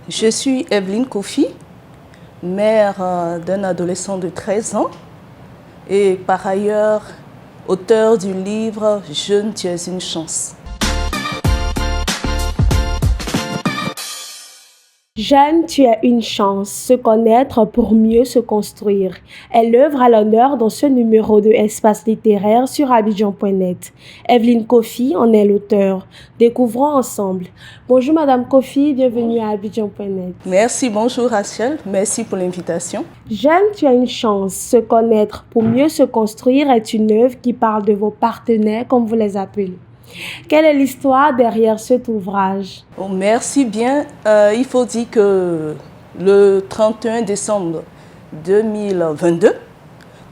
Je suis Evelyne Kofi, mère d'un adolescent de 13 ans et par ailleurs auteure du livre « Jeune, tu es une chance ». Jeune, tu as une chance, se connaître pour mieux se construire est l'œuvre à l'honneur dans ce numéro de Espace littéraire sur Abidjan.net. Evelyne Kofi en est l'auteure. Découvrons ensemble. Bonjour Madame Kofi, bienvenue à Abidjan.net. Merci, bonjour Rachel, merci pour l'invitation. Jeune, tu as une chance, se connaître pour mieux se construire est une œuvre qui parle de vos partenaires comme vous les appelez. Quelle est l'histoire derrière cet ouvrage? Oh, merci bien. Il faut dire que le 31 décembre 2022,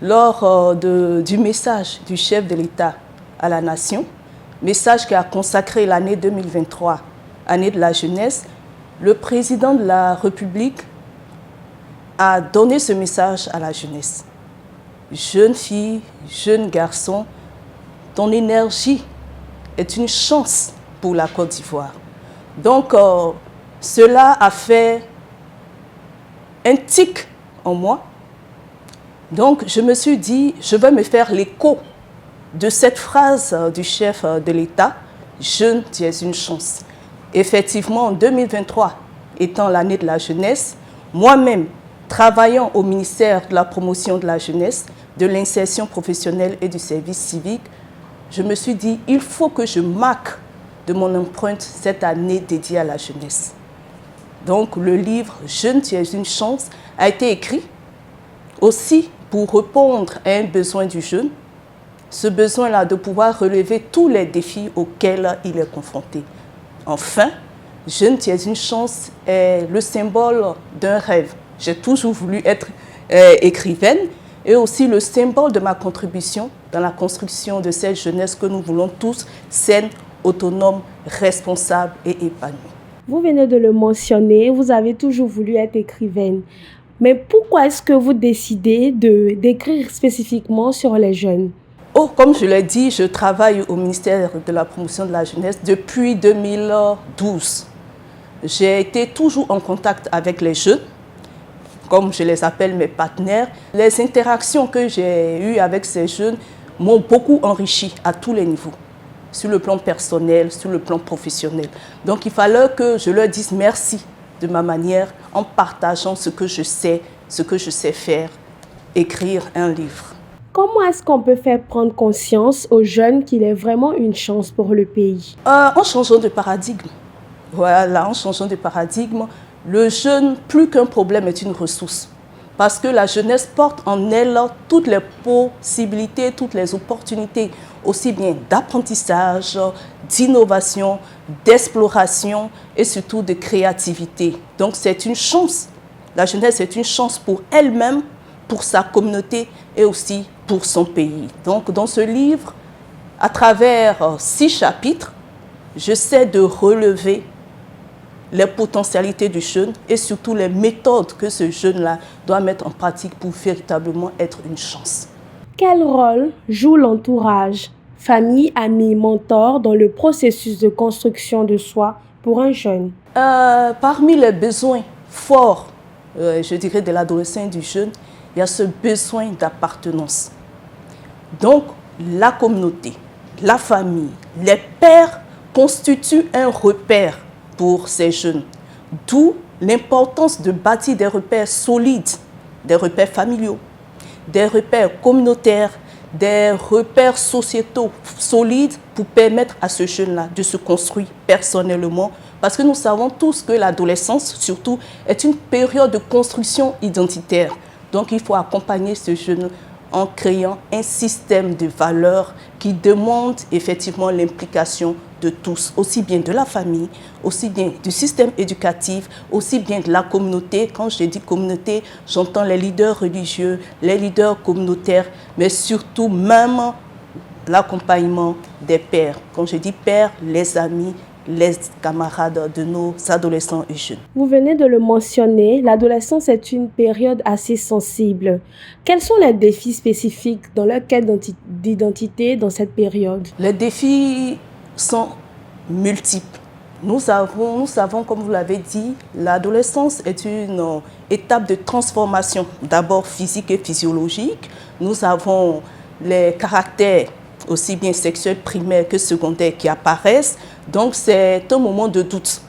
lors du message du chef de l'État à la nation, message qui a consacré l'année 2023, année de la jeunesse, le président de la République a donné ce message à la jeunesse. Jeune fille, jeune garçon, ton énergie est une chance pour la Côte d'Ivoire. Donc, cela a fait un tic en moi. Donc, je me suis dit, je vais me faire l'écho de cette phrase du chef de l'État, « Jeune, tu es une chance ». Effectivement, en 2023, étant l'année de la jeunesse, moi-même, travaillant au ministère de la promotion de la jeunesse, de l'insertion professionnelle et du service civique, je me suis dit, il faut que je marque de mon empreinte cette année dédiée à la jeunesse. Donc, le livre « Jeune, tu es une chance » a été écrit aussi pour répondre à un besoin du jeune, ce besoin-là de pouvoir relever tous les défis auxquels il est confronté. Enfin, « Jeune, tu es une chance » est le symbole d'un rêve. J'ai toujours voulu être écrivaine, et aussi le symbole de ma contribution dans la construction de cette jeunesse que nous voulons tous, saine, autonome, responsable et épanouie. Vous venez de le mentionner, vous avez toujours voulu être écrivaine. Mais pourquoi est-ce que vous décidez d'écrire spécifiquement sur les jeunes? Oh, comme je l'ai dit, je travaille au ministère de la promotion de la jeunesse depuis 2012. J'ai été toujours en contact avec les jeunes, comme je les appelle mes partenaires. Les interactions que j'ai eues avec ces jeunes m'ont beaucoup enrichi à tous les niveaux, sur le plan personnel, sur le plan professionnel. Donc il fallait que je leur dise merci de ma manière en partageant ce que je sais faire, écrire un livre. Comment est-ce qu'on peut faire prendre conscience aux jeunes qu'il est vraiment une chance pour le pays? En changeant de paradigme. Voilà, en changeant de paradigme, le jeune, plus qu'un problème, est une ressource. Parce que la jeunesse porte en elle toutes les possibilités, toutes les opportunités, aussi bien d'apprentissage, d'innovation, d'exploration et surtout de créativité. Donc c'est une chance. La jeunesse est une chance pour elle-même, pour sa communauté et aussi pour son pays. Donc dans ce livre, à travers 6 chapitres, j'essaie de relever les potentialités du jeune et surtout les méthodes que ce jeune-là doit mettre en pratique pour véritablement être une chance. Quel rôle joue l'entourage, famille, amis, mentors dans le processus de construction de soi pour un jeune? Parmi les besoins forts, je dirais, de l'adolescent et du jeune, il y a ce besoin d'appartenance. Donc, la communauté, la famille, les pairs constituent un repère pour ces jeunes. D'où l'importance de bâtir des repères solides, des repères familiaux, des repères communautaires, des repères sociétaux solides pour permettre à ce jeune-là de se construire personnellement. Parce que nous savons tous que l'adolescence, surtout, est une période de construction identitaire. Donc, il faut accompagner ce jeune en créant un système de valeurs qui demande effectivement l'implication de tous, aussi bien de la famille, aussi bien du système éducatif, aussi bien de la communauté. Quand je dis communauté, j'entends les leaders religieux, les leaders communautaires, mais surtout même l'accompagnement des pères. Quand je dis pères, les amis, les camarades de nos adolescents et jeunes. Vous venez de le mentionner, l'adolescence est une période assez sensible. Quels sont les défis spécifiques dans leur quête d'identité dans cette période? Les défis sont multiples. Nous savons, comme vous l'avez dit, l'adolescence est une étape de transformation, d'abord physique et physiologique. Nous avons les caractères aussi bien sexuels primaires que secondaires qui apparaissent. Donc, c'est un moment de doute.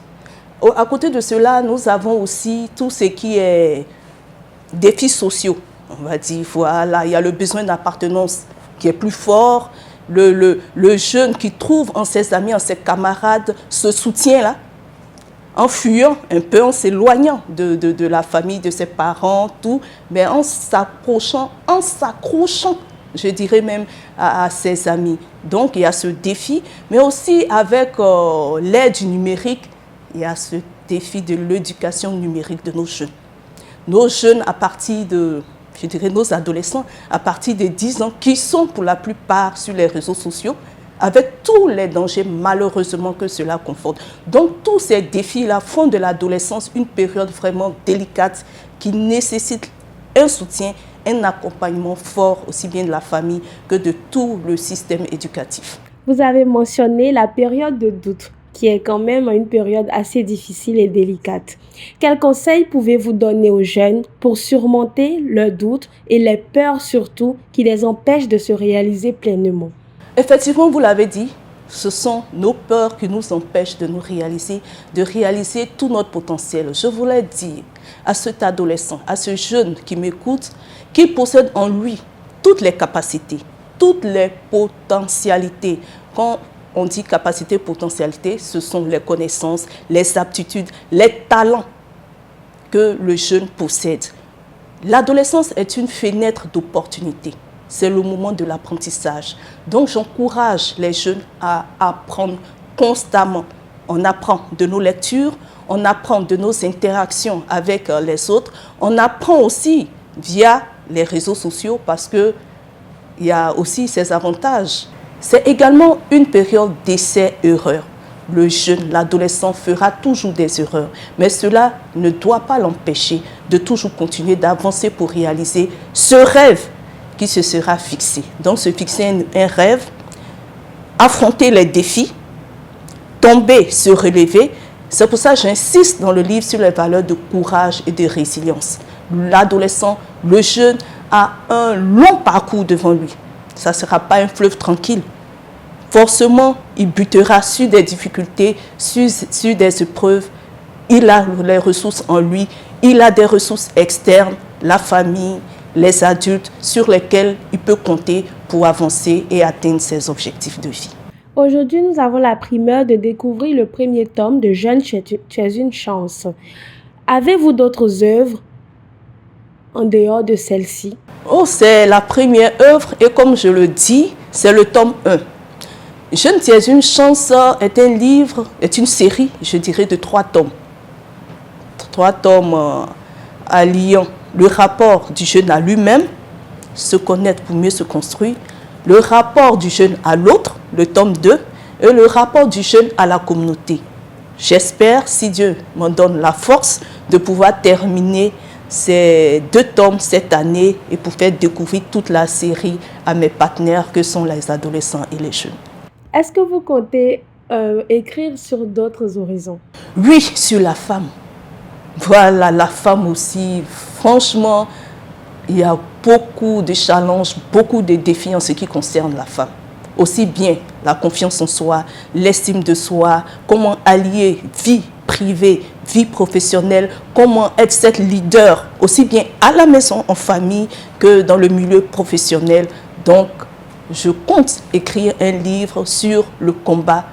À côté de cela, nous avons aussi tout ce qui est défis sociaux. On va dire, voilà, il y a le besoin d'appartenance qui est plus fort. Le jeune qui trouve en ses amis, en ses camarades, ce soutien-là, en fuyant un peu, en s'éloignant de la famille, de ses parents, tout, mais en s'accrochant, je dirais même, à ses amis. Donc, il y a ce défi, mais aussi avec l'aide du numérique, il y a ce défi de l'éducation numérique de nos jeunes. Nos jeunes, à partir de, je dirais nos adolescents, à partir de 10 ans, qui sont pour la plupart sur les réseaux sociaux, avec tous les dangers malheureusement que cela comporte. Donc tous ces défis-là font de l'adolescence une période vraiment délicate qui nécessite un soutien, un accompagnement fort aussi bien de la famille que de tout le système éducatif. Vous avez mentionné la période de doute, qui est quand même une période assez difficile et délicate. Quels conseils pouvez-vous donner aux jeunes pour surmonter leurs doutes et les peurs surtout qui les empêchent de se réaliser pleinement? Effectivement, vous l'avez dit, ce sont nos peurs qui nous empêchent de réaliser tout notre potentiel. Je voulais dire à cet adolescent, à ce jeune qui m'écoute, qu'il possède en lui toutes les capacités, toutes les potentialités. Quand on dit capacité, potentialité, ce sont les connaissances, les aptitudes, les talents que le jeune possède. L'adolescence est une fenêtre d'opportunité. C'est le moment de l'apprentissage. Donc, j'encourage les jeunes à apprendre constamment. On apprend de nos lectures, on apprend de nos interactions avec les autres, on apprend aussi via les réseaux sociaux parce qu'il y a aussi ses avantages. C'est également une période d'essai-erreur. Le jeune, l'adolescent fera toujours des erreurs, mais cela ne doit pas l'empêcher de toujours continuer d'avancer pour réaliser ce rêve qui se sera fixé. Donc, se fixer un rêve, affronter les défis, tomber, se relever. C'est pour ça que j'insiste dans le livre sur les valeurs de courage et de résilience. L'adolescent, le jeune a un long parcours devant lui. Ça ne sera pas un fleuve tranquille. Forcément, il butera sur des difficultés, sur des épreuves. Il a les ressources en lui, il a des ressources externes, la famille, les adultes sur lesquels il peut compter pour avancer et atteindre ses objectifs de vie. Aujourd'hui, nous avons la primeur de découvrir le premier tome de Jeune, tu es une chance. Avez-vous d'autres œuvres en dehors de celle-ci? Oh, c'est la première œuvre et comme je le dis, c'est le tome 1. Jeune, tu es une chance est un livre, est une série, je dirais, de 3 tomes. 3 tomes alliant le rapport du jeune à lui-même, se connaître pour mieux se construire, le rapport du jeune à l'autre, le tome 2, et le rapport du jeune à la communauté. J'espère, si Dieu m'en donne la force, de pouvoir terminer ces 2 tomes cette année et pour faire découvrir toute la série à mes partenaires que sont les adolescents et les jeunes. Est-ce que vous comptez écrire sur d'autres horizons? Oui, sur la femme. Voilà, la femme aussi. Franchement, il y a beaucoup de challenges, beaucoup de défis en ce qui concerne la femme. Aussi bien la confiance en soi, l'estime de soi, comment allier vie privée, vie professionnelle, comment être cette leader, aussi bien à la maison, en famille, que dans le milieu professionnel. Donc, je compte écrire un livre sur le combat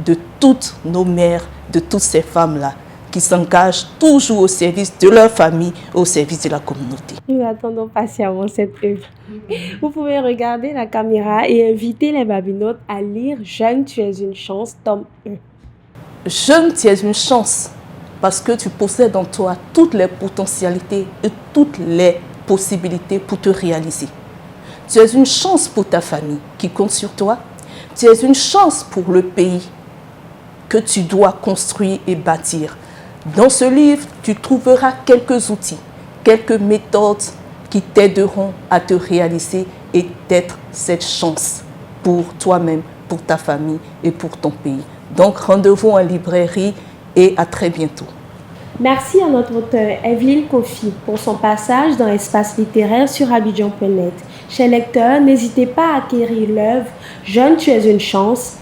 de toutes nos mères, de toutes ces femmes-là, qui s'engagent toujours au service de leur famille, au service de la communauté. Nous attendons patiemment cette œuvre. Vous pouvez regarder la caméra et inviter les babinotes à lire Jeune, tu es une chance, tome 1. Jeune, tu es une chance parce que tu possèdes en toi toutes les potentialités et toutes les possibilités pour te réaliser. Tu es une chance pour ta famille qui compte sur toi. Tu es une chance pour le pays que tu dois construire et bâtir. Dans ce livre, tu trouveras quelques outils, quelques méthodes qui t'aideront à te réaliser et d'être cette chance pour toi-même, pour ta famille et pour ton pays. Donc rendez-vous en librairie et à très bientôt. Merci à notre auteure Evelyne Kofi pour son passage dans Espace littéraire sur Abidjan.net. Chers lecteurs, n'hésitez pas à acquérir l'œuvre Jeune, tu es une chance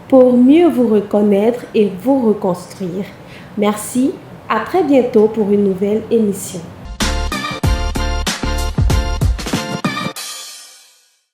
pour mieux vous reconnaître et vous reconstruire. Merci, à très bientôt pour une nouvelle émission.